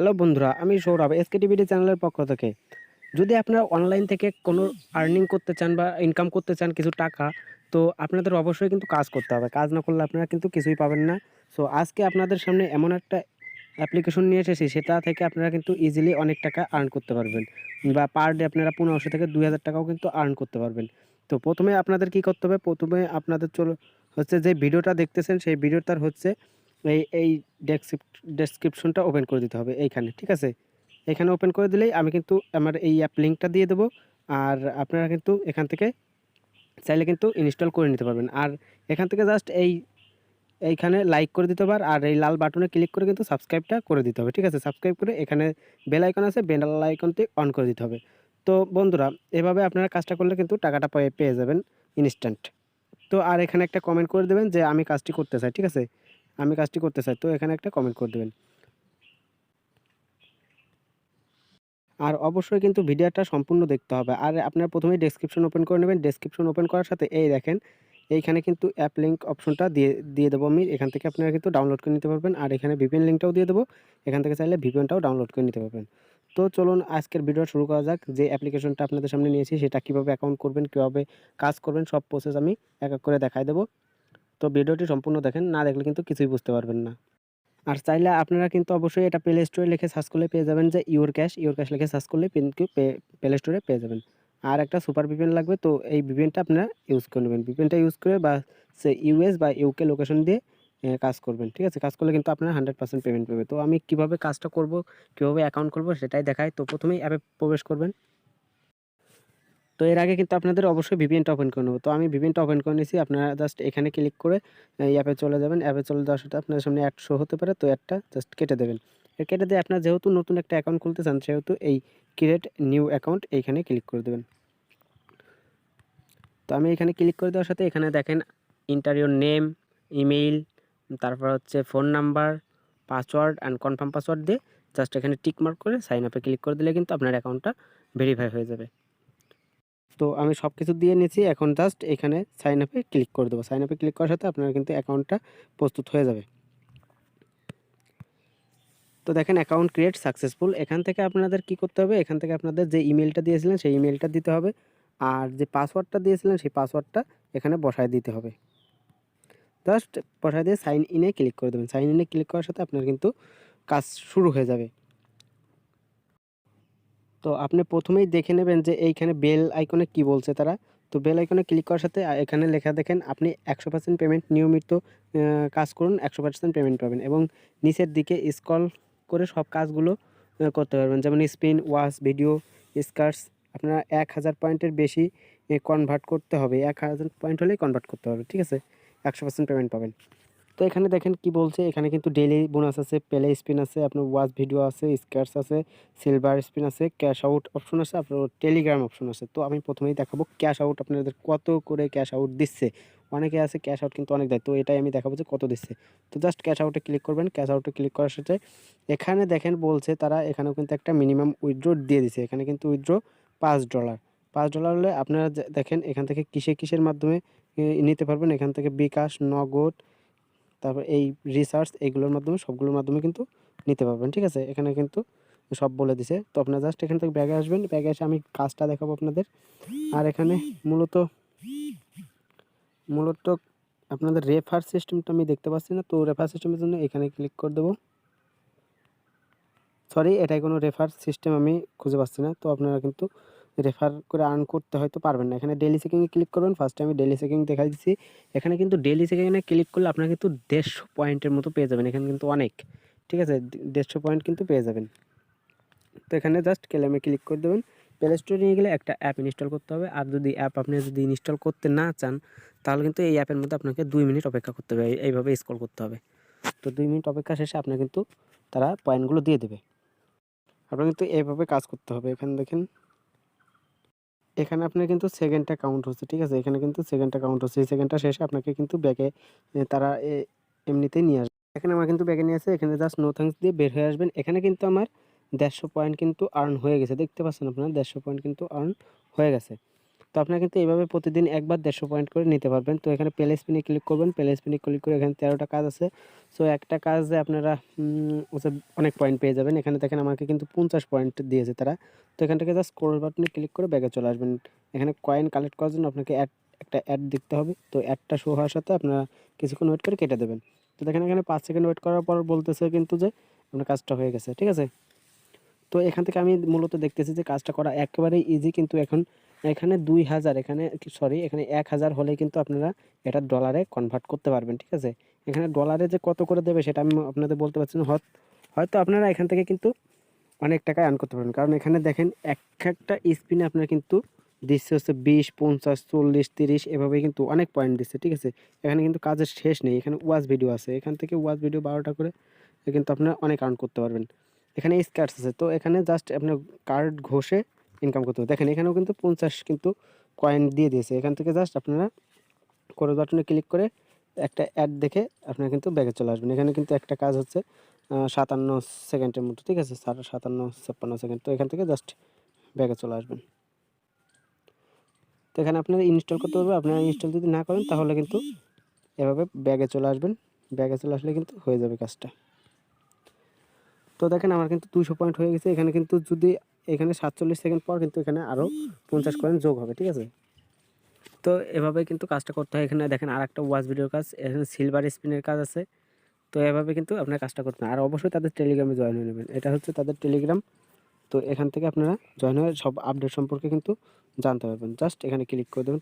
Hello বন্ধুরা, আমি সৌরভ এসকেটিভিটি চ্যানেলের পক্ষ থেকে। যদি আপনারা অনলাইন থেকে কোনো আর্নিং করতে চান বা ইনকাম করতে চান কিছু টাকা, তো আপনাদের অবশ্যই কিন্তু কাজ করতে হবে। কাজ না করলে আপনারা কিন্তু কিছুই পাবেন না। সো আজকে আপনাদের সামনে এমন একটা অ্যাপ্লিকেশন নিয়ে এসেছি, সেটা থেকে আপনারা কিন্তু ইজিলি অনেক টাকা আর্ন করতে পারবেন বা পার ডে আপনারা 1500 থেকে 2000 টাকাও কিন্তু আর্ন করতে পারবেন। তো প্রথমে আপনাদের কি করতে হবে, প্রথমে আপনাদের হচ্ছে যে ভিডিওটা দেখতেছেন সেই ভিডিওটার হচ্ছে এই ডেসক্রিপশনটা ওপেন করে দিতে হবে এইখানে, ঠিক আছে? এখানে ওপেন করে দিলেই আমি কিন্তু আমার এই অ্যাপ লিঙ্কটা দিয়ে দেবো। আর আপনারা কিন্তু এখান থেকে চাইলে কিন্তু ইনস্টল করে নিতে পারবেন। আর এখান থেকে জাস্ট এইখানে লাইক করে দিতে হবে, আর এই লাল বাটনে ক্লিক করে কিন্তু সাবস্ক্রাইবটা করে দিতে হবে, ঠিক আছে? সাবস্ক্রাইব করে এখানে বেল আইকন আছে, বেল আইকনটি অন করে দিতে হবে। তো বন্ধুরা, এভাবে আপনারা কাজটা করলে কিন্তু টাকাটা পেয়ে যাবেন ইনস্ট্যান্ট। তো আর এখানে একটা কমেন্ট করে দেবেন যে আমি কাজটি করতে চাই, ঠিক আছে? আমি কাজটি করতে চাই, তো এখানে একটা কমেন্ট করে দেবেন। আর অবশ্যই কিন্তু ভিডিওটা সম্পূর্ণ দেখতে হবে। আর আপনারা প্রথমেই ডেসক্রিপশন ওপেন করে নেবেন। ডেসক্রিপশন ওপেন করার সাথে এই দেখেন, এইখানে কিন্তু অ্যাপ লিঙ্ক অপশনটা দিয়ে দেবো আমি। এখান থেকে আপনারা কিন্তু ডাউনলোড করে নিতে পারবেন। আর এখানে ভিপিএন লিঙ্কটাও দিয়ে দেবো। এখান থেকে চাইলে ভিপিএনটাও ডাউনলোড করে নিতে পারবেন। তো চলুন আজকের ভিডিও শুরু করা যাক। যে অ্যাপ্লিকেশনটা আপনাদের সামনে নিয়েছি সেটা কীভাবে অ্যাকাউন্ট করবেন, কীভাবে কাজ করবেন, সব প্রসেস আমি এক এক করে দেখাই দেবো। তো ভিডিওটি সম্পূর্ণ দেখেন, না দেখলে কিন্তু কিছুই বুঝতে পারবেন না। আর চাইলে আপনারা কিন্তু অবশ্যই এটা প্লে স্টোরে লিখে সার্চ করলে পেয়ে যাবেন যে ইওর ক্যাশ লিখে সার্চ করলে কিন্তু প্লে স্টোরে পেয়ে যাবেন। আর একটা সুপার ভিপিএন লাগবে, তো এই ভিপিএনটা আপনারা ইউজ করে নেবেন। ভিপিএনটা ইউজ করে বা সে ইউএস বা ইউকে লোকেশন দিয়ে কাজ করবেন, ঠিক আছে? কাজ করলে কিন্তু আপনারা 100% পেমেন্ট পাবে। তো আমি কীভাবে কাজটা করব, কীভাবে অ্যাকাউন্ট করব সেটাই দেখাই। তো প্রথমেই অ্যাপে প্রবেশ করবেন। তো এর আগে কিন্তু আপনাদের অবশ্যই ভিপিএনটা ওপেন করে নেব। তো আমি ভিপিএনটা ওপেন করে নিয়েছি। আপনারা জাস্ট এখানে ক্লিক করে এই অ্যাপে চলে যাবেন। অ্যাপে চলে যাওয়ার সাথে আপনাদের সামনে অ্যাড শো হতে পারে, তো অ্যাডটা জাস্ট কেটে দেবেন। কেটে দিয়ে আপনারা যেহেতু নতুন একটা অ্যাকাউন্ট খুলতে চান, সেহেতু এই ক্রিয়েট নিউ অ্যাকাউন্ট এইখানে ক্লিক করে দেবেন। তো আমি এখানে ক্লিক করে দেওয়ার সাথে এখানে দেখেন এন্টার ইওর নেম, ইমেইল, তারপর হচ্ছে phone number, password and confirm password দিয়ে জাস্ট এখানে টিক মার্ক করে সাইন আপে ক্লিক করে দিলে কিন্তু আপনার অ্যাকাউন্টটা ভেরিফাই হয়ে যাবে। তো আমি সব কিছু দিয়ে নিয়েছি। এখন জাস্ট এখানে সাইন আপে ক্লিক করে দেবো। সাইন আপে ক্লিক করার সাথে আপনার কিন্তু অ্যাকাউন্টটা প্রস্তুত হয়ে যাবে। তো দেখেন অ্যাকাউন্ট ক্রিয়েট সাকসেসফুল। এখান থেকে আপনাদের কি করতে হবে, এখান থেকে আপনাদের যে ইমেলটা দিয়েছিলেন সেই ইমেলটা দিতে হবে। আর যে পাসওয়ার্ডটা দিয়েছিলেন সেই পাসওয়ার্ডটা এখানে বসায় দিতে হবে। জাস্ট বসায় দিয়ে সাইন ইনে ক্লিক করে দেবেন। সাইন ইনে ক্লিক করার সাথে আপনার কিন্তু কাজ শুরু হয়ে যাবে। তো আপনি প্রথমেই দেখে নেবেন যে এইখানে বেল আইকনে কি বলছে তারা। তো বেল আইকনে ক্লিক করার সাথে এখানে লেখা দেখেন আপনি 100% পেমেন্ট নিয়মিত কাজ করুন, 100% পেমেন্ট পাবেন। এবং নিচের দিকে স্ক্রল করে সব কাজগুলো করতে পারবেন। যেমন স্পিন, ওয়াচ, ভিডিও, স্কার্টস। আপনারা 1000 পয়েন্টের বেশি কনভার্ট করতে হবে। 1000 পয়েন্ট হলেই কনভার্ট করতে হবে, ঠিক আছে? 100% পেমেন্ট পাবেন। তো এখানে দেখেন কি বলছে, এখানে কিন্তু ডেইলি বোনাস আছে, প্লে স্পিন আছে, আপনার ওয়াচ ভিডিও আছে, স্ক্র্যাচ আছে, সিলভার স্পিন আছে, ক্যাশ আউট অপশন আছে, আপনার টেলিগ্রাম অপশন আছে। তো আমি প্রথমেই দেখাবো ক্যাশ আউট আপনাদের কত করে ক্যাশ আউট দিচ্ছে। অনেকে আছে ক্যাশ আউট কিন্তু অনেক দেয়, তো এটাই আমি দেখাবো যে কত দিচ্ছে। তো জাস্ট ক্যাশ আউটে ক্লিক করবেন। ক্যাশ আউটে ক্লিক করার সাথে এখানে দেখেন বলছে তারা এখানেও কিন্তু একটা মিনিমাম উইথড্র দিয়ে দিছে। এখানে কিন্তু উইথড্র $5। $5 হলে আপনারা দেখেন এখান থেকে কিসের মাধ্যমে নিতে পারবেন। এখান থেকে বিকাশ, নগদ, তারপর এই রিসার্চ, এইগুলোর মাধ্যমে সবগুলোর মাধ্যমে কিন্তু নিতে পারবেন, ঠিক আছে? এখানে কিন্তু সব বলে দিছে। তো আপনারা জাস্ট এখান থেকে ব্যাগে আসবেন। ব্যাগে এসে আমি কাজটা দেখাবো আপনাদের। আর এখানে মূলত আপনাদের রেফার সিস্টেমটা আমি দেখতে পাচ্ছি না। তো রেফার সিস্টেমের জন্য এখানে ক্লিক করে দেবো। সরি, এটাই কোনো রেফার সিস্টেম আমি খুঁজে পাচ্ছি না। তো আপনারা কিন্তু রেফার করে আর্ন করতে হয়তো পারবেন না। এখানে ডেইলি চেকিংয়ে ক্লিক করবেন। ফার্স্টে আমি ডেইলি চেকিং দেখাই দিচ্ছি। এখানে কিন্তু ডেইলি চেকিংয়ে ক্লিক করলে আপনারা কিন্তু 150 পয়েন্টের মতো পেয়ে যাবেন। এখানে কিন্তু অনেক, ঠিক আছে? 150 পয়েন্ট কিন্তু পেয়ে যাবেন। তো এখানে জাস্ট ক্লেমে ক্লিক করে দেবেন। প্লে স্টোরে নিয়ে গেলে একটা অ্যাপ ইনস্টল করতে হবে। আর যদি অ্যাপ আপনি যদি ইনস্টল করতে না চান, তাহলে কিন্তু এই অ্যাপের মধ্যে আপনাকে 2 মিনিট অপেক্ষা করতে হবে। এইভাবে স্ক্রল করতে হবে। তো 2 মিনিট অপেক্ষা শেষে আপনার কিন্তু তারা পয়েন্টগুলো দিয়ে দেবে। আপনার কিন্তু এইভাবে কাজ করতে হবে। এখানে দেখেন, এখানে আপনার কিন্তু সেকেন্ডটা কাউন্ট হচ্ছে, ঠিক আছে? এখানে কিন্তু সেকেন্ডটা কাউন্ট হচ্ছে। এই সেকেন্ডটা শেষে আপনাকে কিন্তু ব্যাগে তারা এমনিতেই নিয়ে আসবে। এখানে আমার কিন্তু ব্যাগে নিয়ে আসে। এখানে জাস্ট নো থ্যাঙ্কস দিয়ে বের হয়ে আসবেন। এখানে কিন্তু আমার 150 পয়েন্ট কিন্তু আর্ন হয়ে গেছে। দেখতে পাচ্ছেন আপনারা 150 পয়েন্ট কিন্তু আর্ন হয়ে গেছে। তো আপনারা কিন্তু এভাবে প্রতিদিন একবার 150 পয়েন্ট করে নিতে পারবেন। তো এখানে প্লে স্পিনে ক্লিক করবেন, প্লে স্পিনে ক্লিক করে এখানে 13টা কাজ আছে। সো একটা কাজে আপনারা হচ্ছে অনেক পয়েন্ট পেয়ে যাবেন। এখানে দেখেন আমাকে কিন্তু 50 পয়েন্ট দিয়েছে তারা। তো এখান থেকে জাস্ট স্ক্রল বাটনে ক্লিক করে ব্যাকে চলে আসবেন। এখানে কয়েন কালেক্ট করার জন্য আপনাকে একটা অ্যাড দেখতে হবে। তো অ্যাডটা শো হওয়ার সাথে আপনারা কিছুক্ষণ ওয়েট করে কেটে দেবেন। তো দেখেন এখানে 5 সেকেন্ড ওয়েট করার পর বলতেছে কিন্তু যে আপনার কাজটা হয়ে গেছে। ঠিক আছে? তো এখান থেকে আমি মূলত দেখতেছি যে কাজটা করা একেবারেই ইজি, কিন্তু এখানে 2000 এখানে 1000 হলেই কিন্তু আপনারা এটা ডলারে কনভার্ট করতে পারবেন। ঠিক আছে? এখানে ডলারে যে কত করে দেবে সেটা আমি আপনাদের বলতে পারছি না। হয়তো আপনারা এখান থেকে কিন্তু অনেক টাকা আর্ন করতে পারবেন। কারণ এখানে দেখেন একটা স্পিনে আপনার কিন্তু দিচ্ছে হচ্ছে 20, 50, 40, 30 এভাবেই কিন্তু অনেক পয়েন্ট দিচ্ছে। ঠিক আছে? এখানে কিন্তু কাজের শেষ নেই। এখানে ওয়াচ ভিডিও আছে। এখান থেকে ওয়াচ ভিডিও 12টা করে কিন্তু আপনারা অনেক আর্ন করতে পারবেন। এখানে স্ক্র্যাচ আছে। তো এখানে জাস্ট আপনার কার্ড ঘষে ইনকাম করতে হবে। দেখেন এখানেও কিন্তু 50 কিন্তু কয়েন দিয়ে দিয়েছে। এখান থেকে জাস্ট আপনারা ক্রস বাটনে ক্লিক করে একটা অ্যাড দেখে আপনারা কিন্তু ব্যাকে চলে আসবেন। এখানে কিন্তু একটা কাজ হচ্ছে 57 সেকেন্ডের মতো। ঠিক আছে? 57-56 সেকেন্ড। তো এখান থেকে জাস্ট ব্যাকে চলে আসবেন। তো এখানে আপনারা ইনস্টল করতে পারবেন। আপনারা ইনস্টল যদি না করেন তাহলে কিন্তু এভাবে ব্যাগে চলে আসবেন। ব্যাগে চলে আসলে কিন্তু হয়ে যাবে কাজটা। তো দেখেন আমার কিন্তু 200 পয়েন্ট হয়ে গেছে। এখানে কিন্তু যদি এখানে 47 সেকেন্ড পর কিন্তু এখানে আরও 50 কয়েন যোগ হবে। ঠিক আছে? তো এভাবে কিন্তু কাজটা করতে হয়। এখানে দেখেন আরেকটা ওয়াচ ভিডিওর কাজ, এখানে সিলভার স্পিনের কাজ আছে। তো এভাবে কিন্তু আপনার কাজটা করতে হবে। আর অবশ্যই তাদের টেলিগ্রামে জয়েন হয়ে নেবেন। এটা হচ্ছে তাদের টেলিগ্রাম। তো এখান থেকে আপনারা জয়েন হয়ে সব আপডেট সম্পর্কে কিন্তু জানতে পারবেন। জাস্ট এখানে ক্লিক করে দেবেন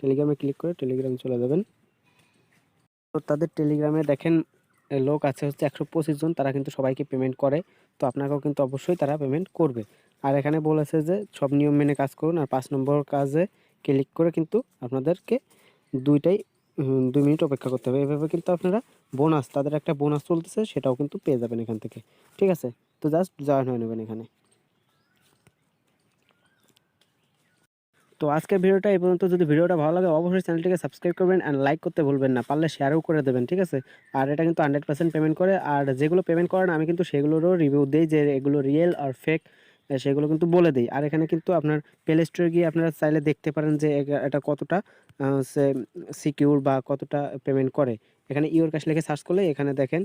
টেলিগ্রামে ক্লিক করে টেলিগ্রামে চলে যাবেন। তো তাদের টেলিগ্রামে দেখেন লোক আছে হচ্ছে 125 জন, তারা কিন্তু সবাইকে পেমেন্ট করে। তো আপনাকেও কিন্তু অবশ্যই তারা পেমেন্ট করবে। আর এখানে বলেছে যে সব নিয়ম মেনে কাজ করুন। আর 5 নম্বর কাজে ক্লিক করে কিন্তু আপনাদেরকে 2 মিনিট অপেক্ষা করতে হবে। এভাবে কিন্তু আপনারা তাদের একটা বোনাস চলতেছে, সেটাও কিন্তু পেয়ে যাবেন এখান থেকে। ঠিক আছে? তো জাস্ট জয়েন হয়ে নেবেন এখানে। তো আজকের ভিডিওটা এই পর্যন্ত। যদি ভিডিওটা ভালো লাগে অবশ্যই চ্যানেলটিকে সাবস্ক্রাইব করবেন অ্যান্ড লাইক করতে ভুলবেন না। পারলে শেয়ারও করে দেবেন। ঠিক আছে? আর এটা কিন্তু 100% পেমেন্ট করে। আর যেগুলো পেমেন্ট করে না আমি কিন্তু সেগুলোরও রিভিউ দেই যে এগুলো রিয়েল আর ফেক, সেগুলো কিন্তু বলে দিই। আর এখানে কিন্তু আপনার প্লে স্টোরে গিয়ে আপনারা চাইলে দেখতে পারেন যে এটা কতটা হচ্ছে সিকিউর বা কতটা পেমেন্ট করে। এখানে ইওর ক্যাশ লিখে সার্চ করলে এখানে দেখেন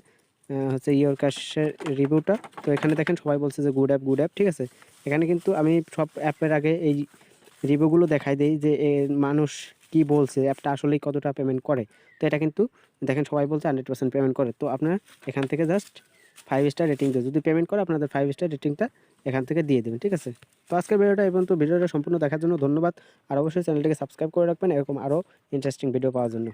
হচ্ছে ইওর ক্যাশের রিভিউটা। তো এখানে দেখেন সবাই বলছে যে গুড অ্যাপ। ঠিক আছে? এখানে কিন্তু আমি সব অ্যাপের আগে এই রিভিউগুলো দেখাই দেই যে মানুষ কি বলছে, অ্যাপটা আসলেই কতটা পেমেন্ট করে। তো এটা কিন্তু দেখেন সবাই বলছে 100% পেমেন্ট করে। তো আপনারা এখান থেকে জাস্ট 5 স্টার রেটিং দিয়ে, যদি পেমেন্ট করে আপনাদের 5 স্টার রেটিংটা এখান থেকে দিয়ে দেবেন। ঠিক আছে? তো আজকের ভিডিওটা এই পর্যন্ত। ভিডিওটা সম্পূর্ণ দেখার জন্য ধন্যবাদ। আর অবশ্যই চ্যানেলটিকে সাবস্ক্রাইব করে রাখবেন এরকম আরও ইন্টারেস্টিং ভিডিও পাওয়ার জন্য।